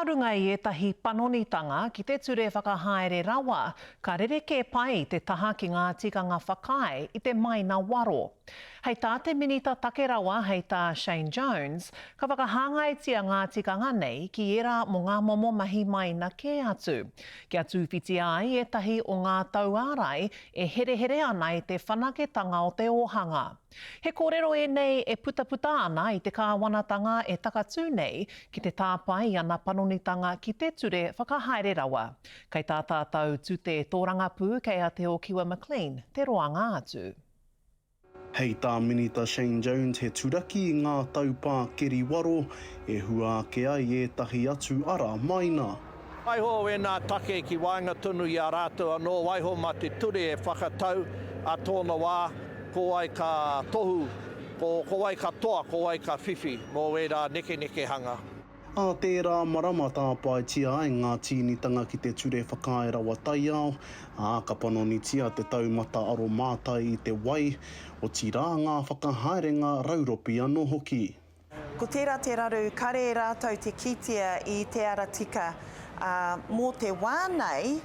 runga I ētahi panonitanga ki te ture whakahaere rawa, ka rereke pai te taha ki ngā tikanga whakae I te maina waro. Hei tā te minita take rawa hei tā Shane Jones, ka whakahangaitia ngā tikanga nei ki era mo ngā momo mahi maina ke atu. Kia tūwhiti ai ētahi o ngā tauārai e here ana I te whanaketanga o te ohanga. He kōrero e nei e puta ana I te kāwanatanga e takatū nei ki te tāpai ana panonitanga ki te ture whakahaere rawa. Kei tā tātou tūte tōrangapū kei a te o Kiwa McLean, te roanga atu. Hei tā minita Shane Jones he turaki I ngā taupā keri waro e hua ke ai ētahi atu ara maina. Waiho e nā take ki wainga tunu I a rātou anō, waiho ma te ture e whakatau a tōna wā, ko ai ka tohu, ko ai ka toa, ko ai ka whiwhi, mō e rā neke hanga. A tērā marama tāpai tia ai ngā tīnitanga ki te ture whakae rawa tai au, a ka panonitia te taumata aro mātai I te wai, o tirā ngā whakahaerenga rauropi anō hoki. Ko tērā te raru, kare rātou te kitea I te ara tika, mō te wānei,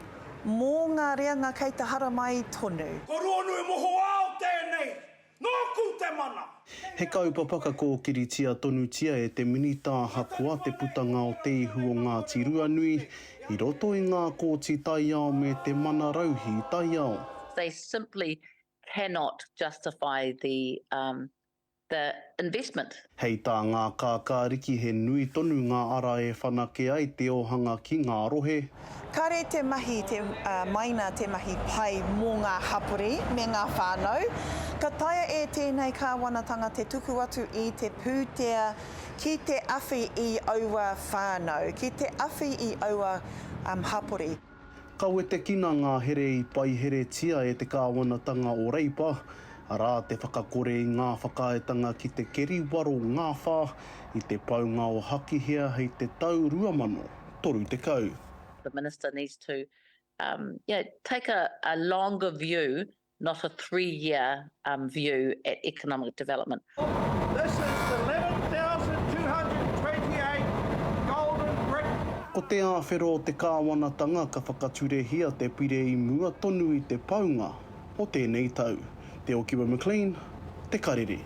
mō ngā reanga kei te hara mai tonu. Ko ruonu e moho ao tēnei, nōku te mana! He kaupapaka ko kiritia tonutia e te minita hakua te putanga o te ihu o ngā tirua nui, I roto I ngā kōti tai ao me te mana rauhi tai ao. They simply cannot justify the investment. Hei tā ngā kākāriki he nui tonu ngā ara e whanake ai te ohanga ki ngā rohe. Kare te mahi, maina te mahi pai mō ngā hapuri me ngā whānau. Ka taia e tēnei kāwanatanga te tuku atu I te pūtea ki te awhi I aua whānau, ki te awhi I aua hapuri. Kau e te kina ngā here I pai here tia e te kāwanatanga o Reipa, arā te whakakore I ngā whakaetanga ki te keri waro ngā whā I te paunga o hakihea hei te tau 2030. The minister needs to take a longer view, not a 3-year view at economic development. This is 11,228 golden brick. Ko te āwhero o te kāwanatanga ka whakaturehia te pire I mua tonu I te paunga o tēnei tau. Te o Kiwa McLean, te karere.